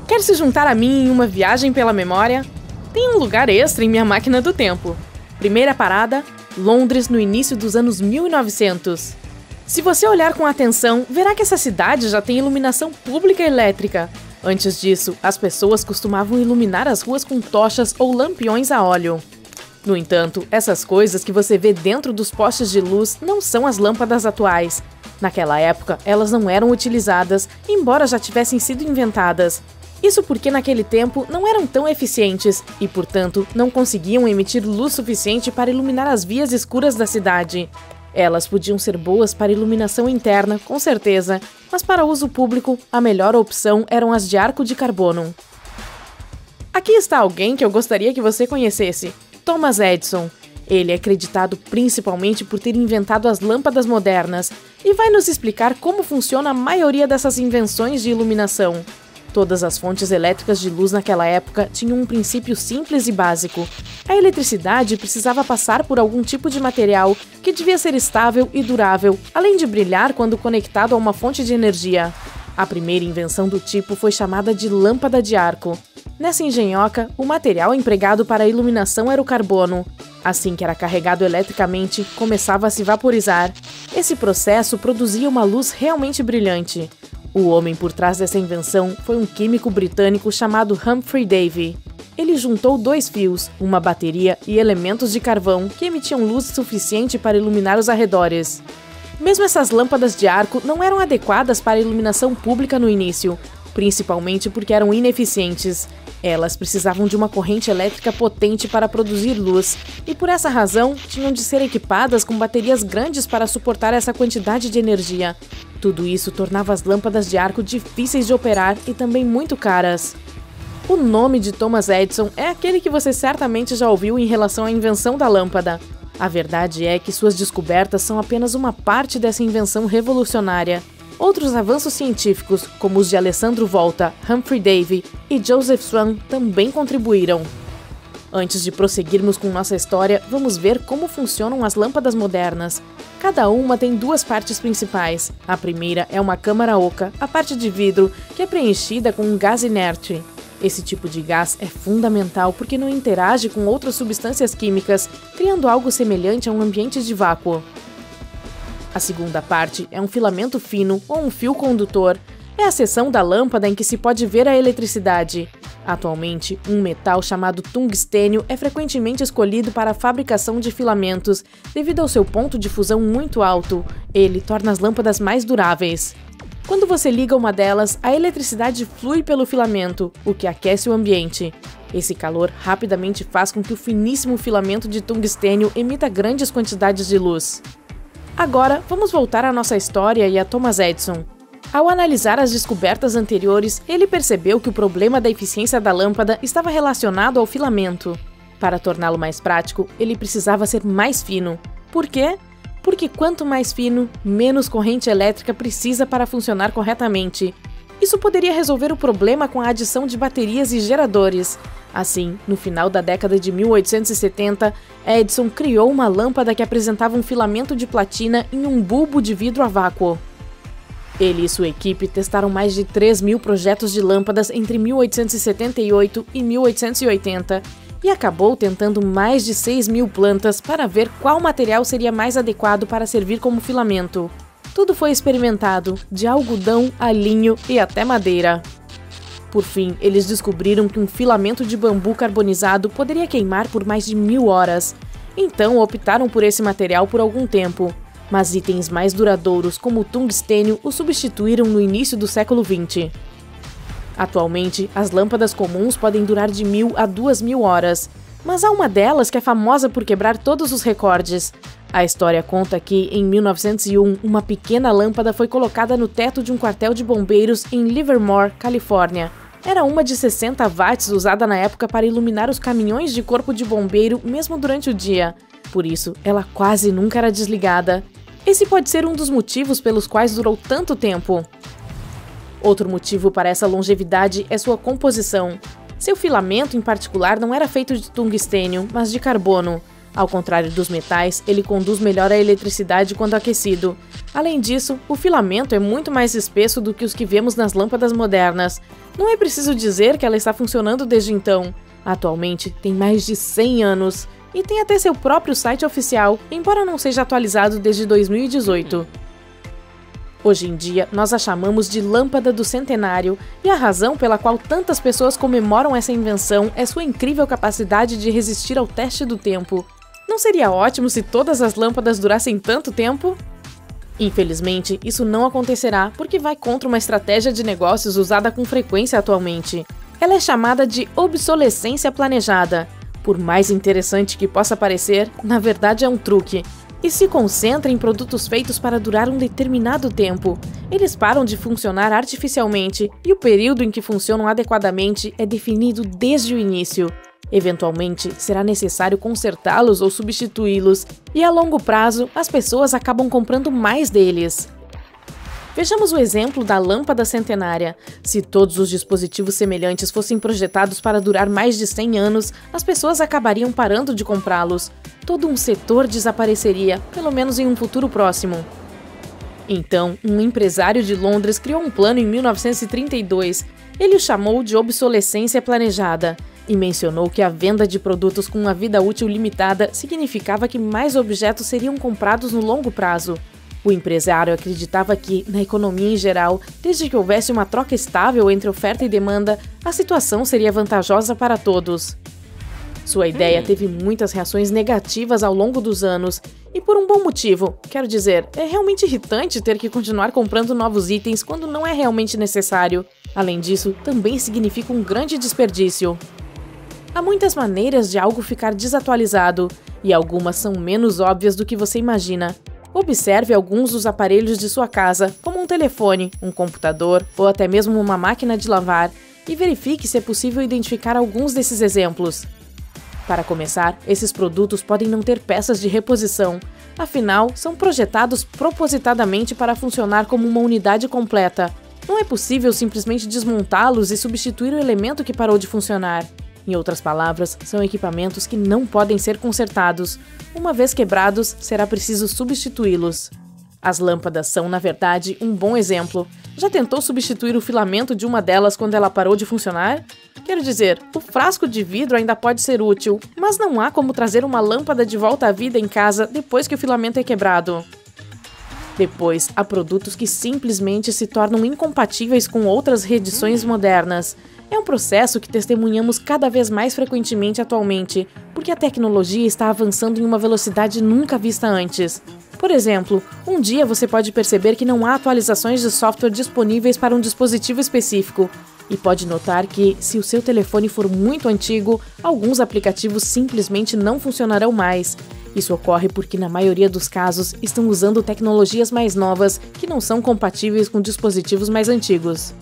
Quer se juntar a mim em uma viagem pela memória? Tem um lugar extra em minha máquina do tempo. Primeira parada, Londres no início dos anos 1900. Se você olhar com atenção, verá que essa cidade já tem iluminação pública elétrica. Antes disso, as pessoas costumavam iluminar as ruas com tochas ou lampiões a óleo. No entanto, essas coisas que você vê dentro dos postes de luz não são as lâmpadas atuais. Naquela época, elas não eram utilizadas, embora já tivessem sido inventadas. Isso porque naquele tempo não eram tão eficientes e, portanto, não conseguiam emitir luz suficiente para iluminar as vias escuras da cidade. Elas podiam ser boas para iluminação interna, com certeza, mas para uso público, a melhor opção eram as de arco de carbono. Aqui está alguém que eu gostaria que você conhecesse, Thomas Edison. Ele é acreditado principalmente por ter inventado as lâmpadas modernas e vai nos explicar como funciona a maioria dessas invenções de iluminação. Todas as fontes elétricas de luz naquela época tinham um princípio simples e básico. A eletricidade precisava passar por algum tipo de material que devia ser estável e durável, além de brilhar quando conectado a uma fonte de energia. A primeira invenção do tipo foi chamada de lâmpada de arco. Nessa engenhoca, o material empregado para a iluminação era o carbono. Assim que era carregado eletricamente, começava a se vaporizar. Esse processo produzia uma luz realmente brilhante. O homem por trás dessa invenção foi um químico britânico chamado Humphrey Davy. Ele juntou dois fios, uma bateria e elementos de carvão que emitiam luz suficiente para iluminar os arredores. Mesmo essas lâmpadas de arco não eram adequadas para a iluminação pública no início, principalmente porque eram ineficientes. Elas precisavam de uma corrente elétrica potente para produzir luz, e por essa razão tinham de ser equipadas com baterias grandes para suportar essa quantidade de energia. Tudo isso tornava as lâmpadas de arco difíceis de operar e também muito caras. O nome de Thomas Edison é aquele que você certamente já ouviu em relação à invenção da lâmpada. A verdade é que suas descobertas são apenas uma parte dessa invenção revolucionária. Outros avanços científicos, como os de Alessandro Volta, Humphrey Davy e Joseph Swan, também contribuíram. Antes de prosseguirmos com nossa história, vamos ver como funcionam as lâmpadas modernas. Cada uma tem duas partes principais. A primeira é uma câmara oca, a parte de vidro, que é preenchida com um gás inerte. Esse tipo de gás é fundamental porque não interage com outras substâncias químicas, criando algo semelhante a um ambiente de vácuo. A segunda parte é um filamento fino ou um fio condutor. É a seção da lâmpada em que se pode ver a eletricidade. Atualmente, um metal chamado tungstênio é frequentemente escolhido para a fabricação de filamentos, devido ao seu ponto de fusão muito alto. Ele torna as lâmpadas mais duráveis. Quando você liga uma delas, a eletricidade flui pelo filamento, o que aquece o ambiente. Esse calor rapidamente faz com que o finíssimo filamento de tungstênio emita grandes quantidades de luz. Agora, vamos voltar à nossa história e a Thomas Edison. Ao analisar as descobertas anteriores, ele percebeu que o problema da eficiência da lâmpada estava relacionado ao filamento. Para torná-lo mais prático, ele precisava ser mais fino. Por quê? Porque quanto mais fino, menos corrente elétrica precisa para funcionar corretamente. Isso poderia resolver o problema com a adição de baterias e geradores. Assim, no final da década de 1870, Edison criou uma lâmpada que apresentava um filamento de platina em um bulbo de vidro a vácuo. Ele e sua equipe testaram mais de 3.000 projetos de lâmpadas entre 1878 e 1880 e acabou tentando mais de 6.000 plantas para ver qual material seria mais adequado para servir como filamento. Tudo foi experimentado, de algodão a linho e até madeira. Por fim, eles descobriram que um filamento de bambu carbonizado poderia queimar por mais de 1.000 horas. Então optaram por esse material por algum tempo. Mas itens mais duradouros, como o tungstênio, o substituíram no início do século XX. Atualmente, as lâmpadas comuns podem durar de 1.000 a 2.000 horas. Mas há uma delas que é famosa por quebrar todos os recordes. A história conta que, em 1901, uma pequena lâmpada foi colocada no teto de um quartel de bombeiros em Livermore, Califórnia. Era uma de 60 watts usada na época para iluminar os caminhões de corpo de bombeiro mesmo durante o dia. Por isso, ela quase nunca era desligada. Esse pode ser um dos motivos pelos quais durou tanto tempo. Outro motivo para essa longevidade é sua composição. Seu filamento, em particular, não era feito de tungstênio, mas de carbono. Ao contrário dos metais, ele conduz melhor a eletricidade quando aquecido. Além disso, o filamento é muito mais espesso do que os que vemos nas lâmpadas modernas. Não é preciso dizer que ela está funcionando desde então. Atualmente, tem mais de 100 anos. E tem até seu próprio site oficial, embora não seja atualizado desde 2018. Hoje em dia, nós a chamamos de lâmpada do centenário, e a razão pela qual tantas pessoas comemoram essa invenção é sua incrível capacidade de resistir ao teste do tempo. Não seria ótimo se todas as lâmpadas durassem tanto tempo? Infelizmente, isso não acontecerá porque vai contra uma estratégia de negócios usada com frequência atualmente. Ela é chamada de obsolescência planejada. Por mais interessante que possa parecer, na verdade é um truque. E se concentra em produtos feitos para durar um determinado tempo. Eles param de funcionar artificialmente e o período em que funcionam adequadamente é definido desde o início. Eventualmente, será necessário consertá-los ou substituí-los, e a longo prazo, as pessoas acabam comprando mais deles. Vejamos o exemplo da lâmpada centenária. Se todos os dispositivos semelhantes fossem projetados para durar mais de 100 anos, as pessoas acabariam parando de comprá-los. Todo um setor desapareceria, pelo menos em um futuro próximo. Então, um empresário de Londres criou um plano em 1932. Ele o chamou de obsolescência planejada e mencionou que a venda de produtos com uma vida útil limitada significava que mais objetos seriam comprados no longo prazo. O empresário acreditava que, na economia em geral, desde que houvesse uma troca estável entre oferta e demanda, a situação seria vantajosa para todos. Sua ideia teve muitas reações negativas ao longo dos anos, e por um bom motivo. Quero dizer, é realmente irritante ter que continuar comprando novos itens quando não é realmente necessário. Além disso, também significa um grande desperdício. Há muitas maneiras de algo ficar desatualizado, e algumas são menos óbvias do que você imagina. Observe alguns dos aparelhos de sua casa, como um telefone, um computador ou até mesmo uma máquina de lavar, e verifique se é possível identificar alguns desses exemplos. Para começar, esses produtos podem não ter peças de reposição, afinal, são projetados propositadamente para funcionar como uma unidade completa. Não é possível simplesmente desmontá-los e substituir o elemento que parou de funcionar. Em outras palavras, são equipamentos que não podem ser consertados. Uma vez quebrados, será preciso substituí-los. As lâmpadas são, na verdade, um bom exemplo. Já tentou substituir o filamento de uma delas quando ela parou de funcionar? Quero dizer, o frasco de vidro ainda pode ser útil, mas não há como trazer uma lâmpada de volta à vida em casa depois que o filamento é quebrado. Depois, há produtos que simplesmente se tornam incompatíveis com outras reedições modernas. É um processo que testemunhamos cada vez mais frequentemente atualmente, porque a tecnologia está avançando em uma velocidade nunca vista antes. Por exemplo, um dia você pode perceber que não há atualizações de software disponíveis para um dispositivo específico, e pode notar que, se o seu telefone for muito antigo, alguns aplicativos simplesmente não funcionarão mais. Isso ocorre porque, na maioria dos casos, estão usando tecnologias mais novas que não são compatíveis com dispositivos mais antigos.